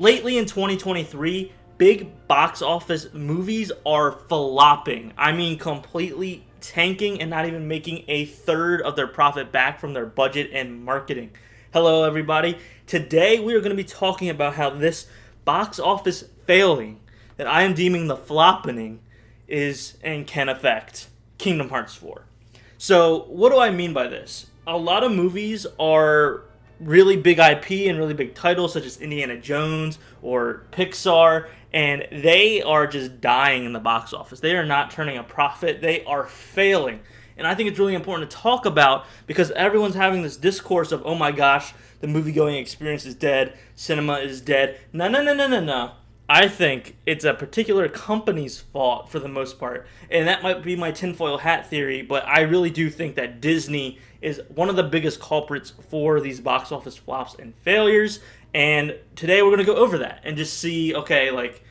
Lately in 2023, big box office movies are flopping. I mean, completely tanking and not even making a third of their profit back from their budget and marketing. Hello, everybody. Today, we are going to be talking about how this box office failing that I am deeming the floppening is and can affect Kingdom Hearts 4. So, what do I mean by this? A lot of movies are really big IP and really big titles such as Indiana Jones or Pixar, and they are just dying in the box office. They are not turning a profit. They are failing. And I think it's really important to talk about because everyone's having this discourse of, oh my gosh, the movie-going experience is dead, cinema is dead. No. I think it's a particular company's fault for the most part. And that might be my tinfoil hat theory, but I really do think that Disney is one of the biggest culprits for these box office flops and failures. And today we're going to go over that and just see, okay, like,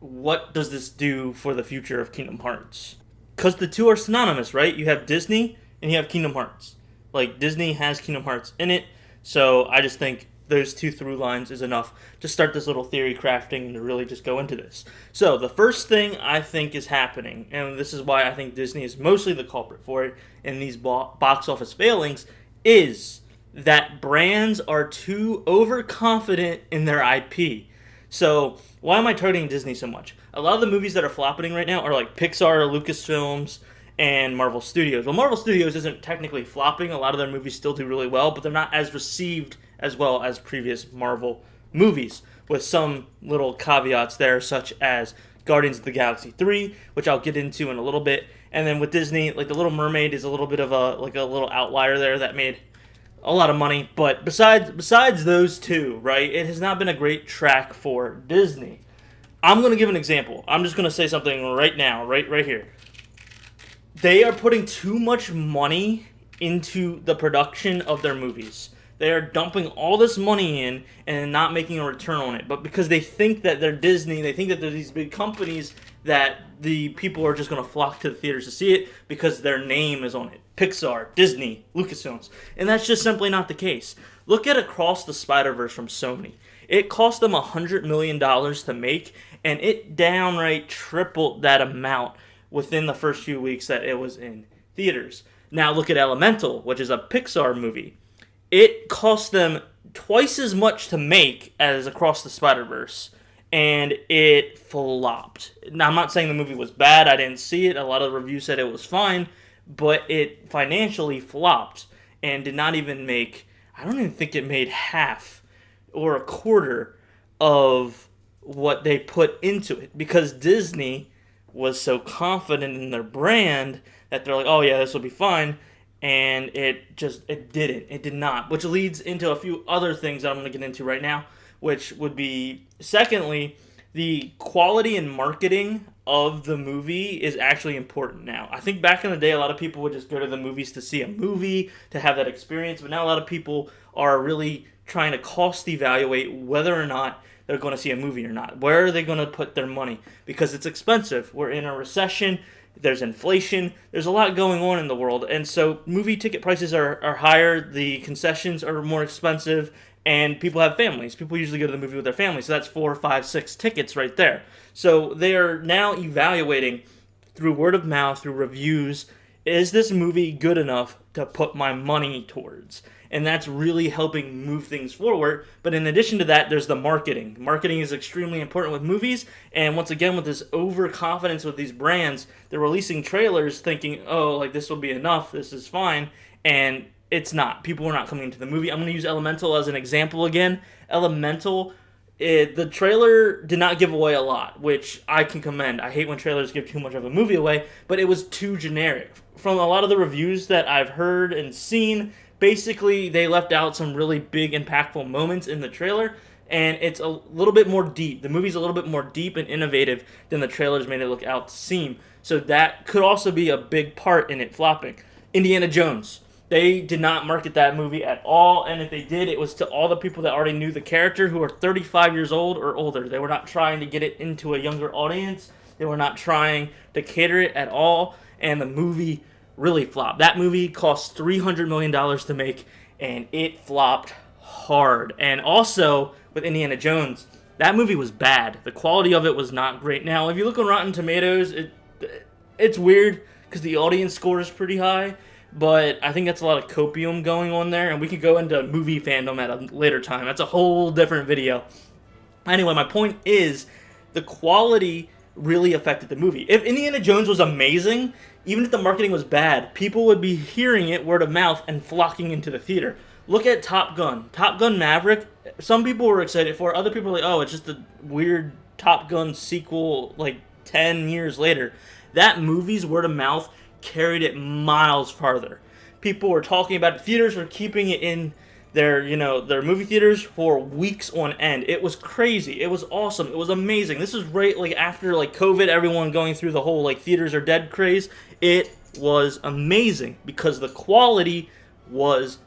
what does this do for the future of Kingdom Hearts? Because the two are synonymous, right? You have Disney and you have Kingdom Hearts. Like, Disney has Kingdom Hearts in it, so I just think those two through lines is enough to start this little theory crafting and to really just go into this. So the first thing I think is happening, and this is why I think Disney is mostly the culprit for it in these box office failings, is that brands are too overconfident in their IP. So why am I targeting Disney so much? A lot of the movies that are flopping right now are like Pixar, Lucasfilms, and Marvel Studios. Well, Marvel Studios isn't technically flopping. A lot of their movies still do really well, but they're not as received as well as previous Marvel movies, with some little caveats there, such as Guardians of the Galaxy 3, which I'll get into in a little bit. And then with Disney, like The Little Mermaid is a little bit of a little outlier there that made a lot of money. But besides those two, right, it has not been a great track for Disney. I'm going to give an example. I'm just going to say something right now, right here. They are putting too much money into the production of their movies. They are dumping all this money in and not making a return on it. But because they think that they're Disney, they think that they're these big companies, that the people are just going to flock to the theaters to see it because their name is on it. Pixar, Disney, Lucasfilms. And that's just simply not the case. Look at Across the Spider-Verse from Sony. It cost them $100 million to make, and it downright tripled that amount within the first few weeks that it was in theaters. Now look at Elemental, which is a Pixar movie. It cost them twice as much to make as Across the Spider-Verse, and it flopped. Now, I'm not saying the movie was bad. I didn't see it. A lot of the reviews said it was fine, but it financially flopped and did not even make, I don't even think it made half or a quarter of what they put into it, because Disney was so confident in their brand that they're like, oh yeah, this will be fine. And it didn't. It did not. Which leads into a few other things that I'm going to get into right now, which would be, secondly, the quality and marketing of the movie is actually important now. I think back in the day, a lot of people would just go to the movies to see a movie, to have that experience, but now a lot of people are really trying to cost evaluate whether or not they're going to see a movie or not. Where are they going to put their money? Because it's expensive. We're in a recession. There's inflation. There's a lot going on in the world. And so movie ticket prices are higher. The concessions are more expensive. And people have families. People usually go to the movie with their families. So that's 4, 5, 6 tickets right there. So they are now evaluating through word of mouth, through reviews, is this movie good enough to put my money towards? And that's really helping move things forward. But in addition to that, there's the marketing. Marketing is extremely important with movies. And once again, with this overconfidence with these brands, they're releasing trailers thinking, oh, like this will be enough, this is fine. And it's not. People are not coming to the movie. I'm going to use Elemental as an example again. Elemental, the trailer did not give away a lot, which I can commend. I hate when trailers give too much of a movie away, but it was too generic. From a lot of the reviews that I've heard and seen, basically, they left out some really big, impactful moments in the trailer, and it's a little bit more deep. The movie's a little bit more deep and innovative than the trailers made it look out to seem. So that could also be a big part in it flopping. Indiana Jones. They did not market that movie at all, and if they did, it was to all the people that already knew the character who are 35 years old or older. They were not trying to get it into a younger audience. They were not trying to cater it at all, and the movie really flopped. That movie cost $300 million to make, and it flopped hard. And also, with Indiana Jones, That movie was bad. The quality of it was not great. Now, if you look on Rotten Tomatoes, it's weird because the audience score is pretty high, but I think that's a lot of copium going on there, and we could go into movie fandom at a later time. That's a whole different video. Anyway, my point is the quality really affected the movie. If Indiana Jones was amazing, even if the marketing was bad, people would be hearing it word of mouth and flocking into the theater. Look at Top Gun. Top Gun Maverick, some people were excited for it. Other people were like, oh, it's just a weird Top Gun sequel like 10 years later. That movie's word of mouth carried it miles farther. People were talking about it. Theaters were keeping it in their movie theaters for weeks on end. It was crazy. It was awesome. It was amazing. This is right like after like COVID, everyone going through the whole like theaters are dead craze. It was amazing because the quality was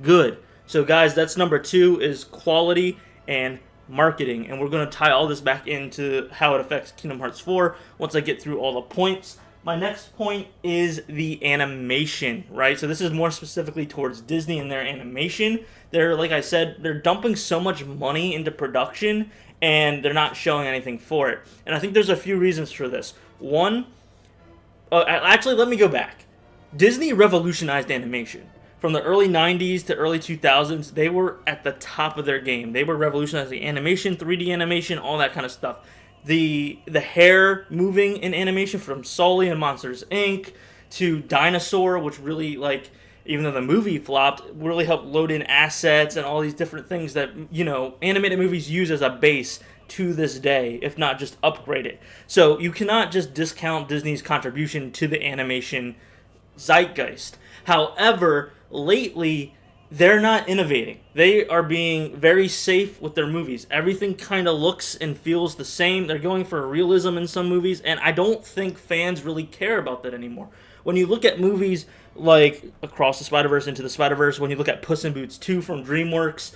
good. So guys, that's number 2 is quality and marketing, and we're going to tie all this back into how it affects Kingdom Hearts 4 once I get through all the points. My next point is the animation, right? So this is more specifically towards Disney and their animation. They're, like I said, they're dumping so much money into production and they're not showing anything for it. And I think there's a few reasons for this. One, actually, let me go back. Disney revolutionized animation. From the early 90s to early 2000s, they were at the top of their game. They were revolutionizing animation, 3D animation, all that kind of stuff. The hair moving in animation from Sully and Monsters, Inc. to Dinosaur, which really, like, even though the movie flopped, really helped load in assets and all these different things that, animated movies use as a base to this day, if not just upgrade it. So you cannot just discount Disney's contribution to the animation zeitgeist. However, lately, they're not innovating. They are being very safe with their movies. Everything kind of looks and feels the same. They're going for realism in some movies, and I don't think fans really care about that anymore. When you look at movies like Across the Spider-Verse, Into the Spider-Verse, when you look at Puss in Boots 2 from DreamWorks,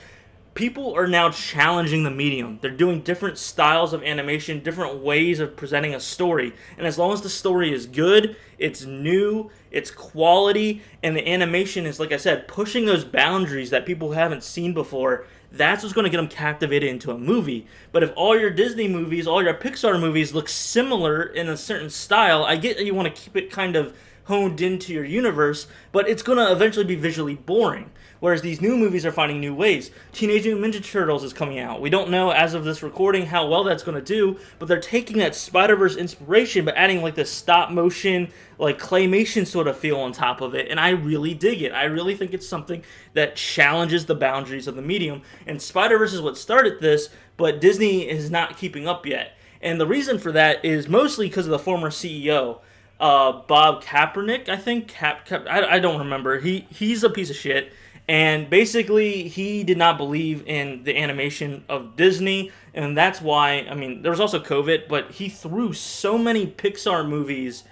people are now challenging the medium. They're doing different styles of animation, different ways of presenting a story. And as long as the story is good, it's new, it's quality, and the animation is, like I said, pushing those boundaries that people haven't seen before, that's what's going to get them captivated into a movie. But if all your Disney movies, all your Pixar movies look similar in a certain style, I get that you want to keep it kind of honed into your universe, but it's going to eventually be visually boring. Whereas these new movies are finding new ways. Teenage Mutant Ninja Turtles is coming out. We don't know as of this recording how well that's going to do, but they're taking that Spider-Verse inspiration but adding like this stop motion, like claymation sort of feel on top of it, and I really dig it. I really think it's something that challenges the boundaries of the medium, and Spider-Verse is what started this, but Disney is not keeping up yet. And the reason for that is mostly because of the former CEO, Bob Kaepernick, I think. I don't remember. He's a piece of shit. And basically, he did not believe in the animation of Disney, and that's why, there was also COVID, but he threw so many Pixar movies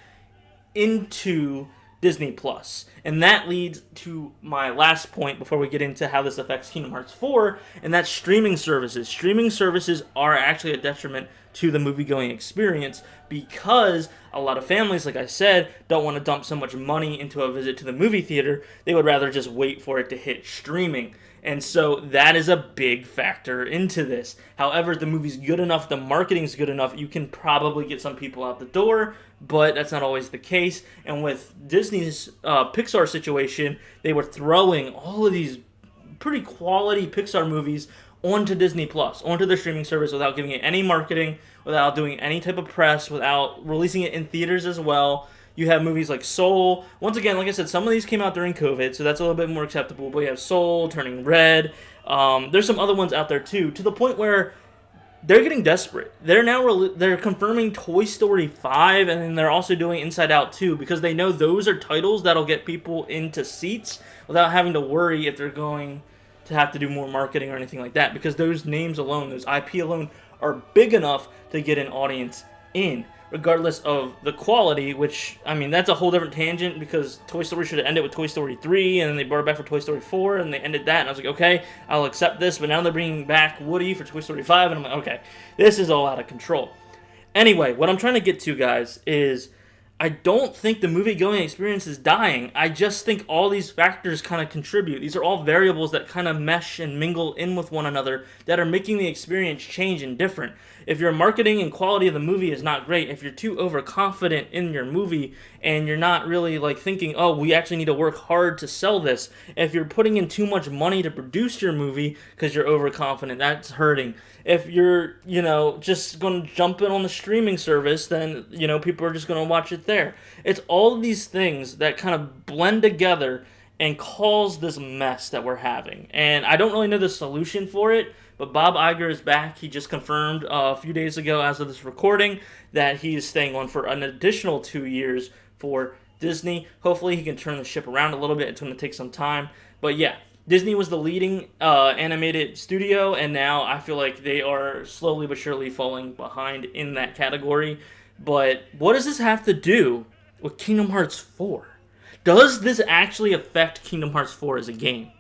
into Disney Plus. And that leads to my last point before we get into how this affects Kingdom Hearts 4, and that's streaming services. Streaming services are actually a detriment to the movie-going experience because a lot of families, like I said, don't want to dump so much money into a visit to the movie theater. They would rather just wait for it to hit streaming. And so that is a big factor into this. However, if the movie's good enough, the marketing's good enough, you can probably get some people out the door, but that's not always the case. And with Disney's Pixar situation, they were throwing all of these pretty quality Pixar movies onto Disney Plus, onto their streaming service without giving it any marketing, without doing any type of press, without releasing it in theaters as well. You have movies like Soul. Once again, like I said, some of these came out during COVID, so that's a little bit more acceptable. But you have Soul, Turning Red. There's some other ones out there too, to the point where they're getting desperate. They're now they're confirming Toy Story 5, and then they're also doing Inside Out 2, because they know those are titles that'll get people into seats without having to worry if they're going to have to do more marketing or anything like that, because those names alone, those IP alone, are big enough to get an audience in, regardless of the quality, which, that's a whole different tangent, because Toy Story should have ended with Toy Story 3, and then they brought it back for Toy Story 4, and they ended that, and I was like, okay, I'll accept this, but now they're bringing back Woody for Toy Story 5, and I'm like, okay, this is all out of control. Anyway, what I'm trying to get to, guys, is I don't think the movie-going experience is dying. I just think all these factors kind of contribute. These are all variables that kind of mesh and mingle in with one another that are making the experience change and different. If your marketing and quality of the movie is not great, if you're too overconfident in your movie and you're not really like thinking, oh, we actually need to work hard to sell this, if you're putting in too much money to produce your movie because you're overconfident, that's hurting. If you're, just going to jump in on the streaming service, then, people are just going to watch it there. It's all of these things that kind of blend together and cause this mess that we're having. And I don't really know the solution for it, but Bob Iger is back. He just confirmed a few days ago, as of this recording, that he is staying on for an additional 2 years for Disney. Hopefully he can turn the ship around a little bit. It's going to take some time. But yeah, Disney was the leading animated studio, and now I feel like they are slowly but surely falling behind in that category. But what does this have to do with Kingdom Hearts 4? Does this actually affect Kingdom Hearts 4 as a game?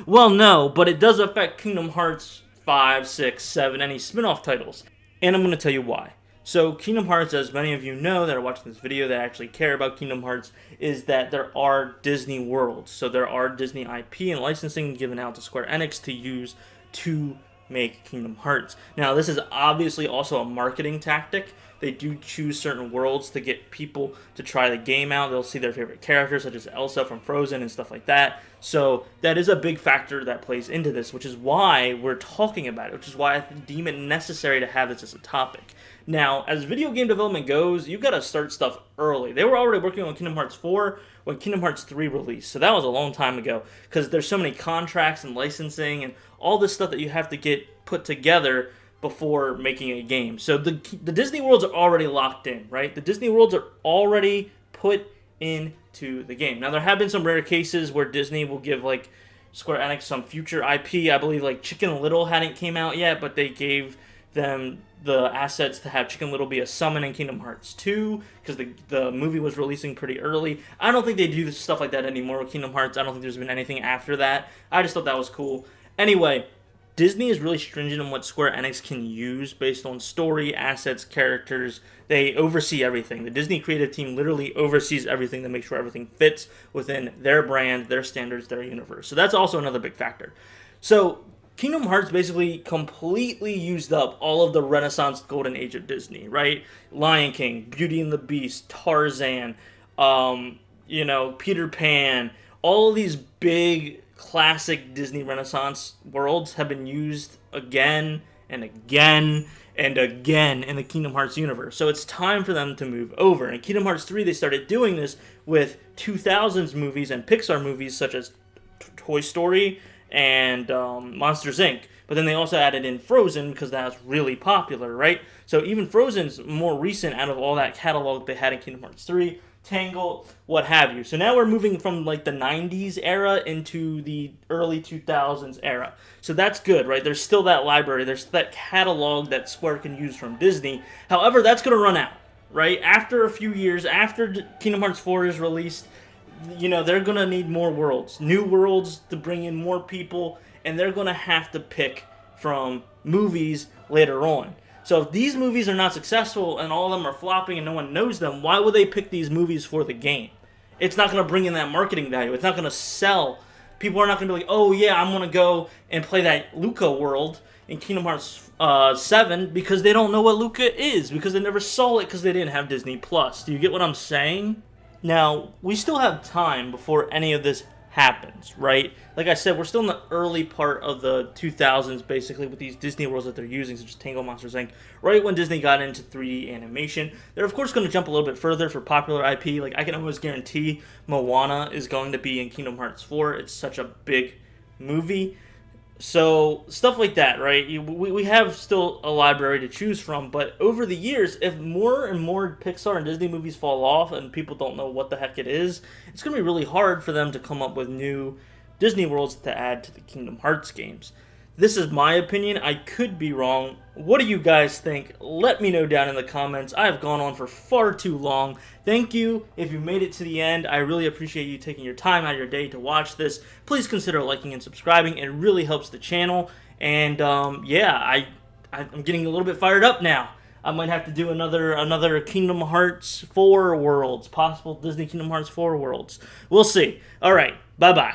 Well, no, but it does affect Kingdom Hearts 5, 6, 7, any spin-off titles. And I'm going to tell you why. So, Kingdom Hearts, as many of you know that are watching this video that actually care about Kingdom Hearts, is that there are Disney worlds. So there are Disney IP and licensing given out to Square Enix to use to make Kingdom Hearts. Now, this is obviously also a marketing tactic. They do choose certain worlds to get people to try the game out. They'll see their favorite characters, such as Elsa from Frozen and stuff like that. So that is a big factor that plays into this, which is why we're talking about it, which is why I deem it necessary to have this as a topic. Now, as video game development goes, you've got to start stuff early. They were already working on Kingdom Hearts 4 when Kingdom Hearts 3 released, so that was a long time ago, because there's so many contracts and licensing and all this stuff that you have to get put together before making a game. So the Disney worlds are already locked in, right? The Disney worlds are already put into the game. Now, there have been some rare cases where Disney will give, like, Square Enix some future IP. I believe, like, Chicken Little hadn't came out yet, but they gave them the assets to have Chicken Little be a summon in Kingdom Hearts 2, because the movie was releasing pretty early. I don't think they do stuff like that anymore with Kingdom Hearts. I don't think there's been anything after that. I just thought that was cool. Anyway, Disney is really stringent on what Square Enix can use based on story, assets, characters. They oversee everything. The Disney creative team literally oversees everything to make sure everything fits within their brand, their standards, their universe. So that's also another big factor. So Kingdom Hearts basically completely used up all of the Renaissance golden age of Disney, right? Lion King, Beauty and the Beast, Tarzan, Peter Pan, all of these big classic Disney Renaissance worlds have been used again and again and again in the Kingdom Hearts universe. So it's time for them to move over. In Kingdom Hearts 3, they started doing this with 2000s movies and Pixar movies such as Toy Story and Monsters, Inc. But then they also added in Frozen because that's really popular, right? So even Frozen's more recent out of all that catalog they had in Kingdom Hearts 3, Tangled, what have you. So now we're moving from like the 90s era into the early 2000s era. So that's good, right? There's still that library. There's that catalog that Square can use from Disney. However, that's going to run out, right? After a few years, after Kingdom Hearts 4 is released, they're going to need more worlds. New worlds to bring in more people, and they're going to have to pick from movies later on. So if these movies are not successful and all of them are flopping and no one knows them, why would they pick these movies for the game? It's not going to bring in that marketing value. It's not going to sell. People are not going to be like, oh yeah, I'm going to go and play that Luca world in Kingdom Hearts 7 because they don't know what Luca is, because they never saw it because they didn't have Disney+. Do you get what I'm saying? Now, we still have time before any of this happens, right? Like I said, we're still in the early part of the 2000s, basically, with these Disney worlds that they're using, such as Tangled, Monsters, Inc., right when Disney got into 3D animation. They're, of course, going to jump a little bit further for popular IP. Like, I can almost guarantee Moana is going to be in Kingdom Hearts 4. It's such a big movie. So, stuff like that, right? We have still a library to choose from, but over the years, if more and more Pixar and Disney movies fall off and people don't know what the heck it is, it's going to be really hard for them to come up with new Disney worlds to add to the Kingdom Hearts games. This is my opinion. I could be wrong. What do you guys think? Let me know down in the comments. I have gone on for far too long. Thank you if you made it to the end. I really appreciate you taking your time out of your day to watch this. Please consider liking and subscribing. It really helps the channel. And yeah, I'm getting a little bit fired up now. I might have to do another Kingdom Hearts 4 worlds, possible Disney Kingdom Hearts 4 worlds. We'll see. All right, bye bye.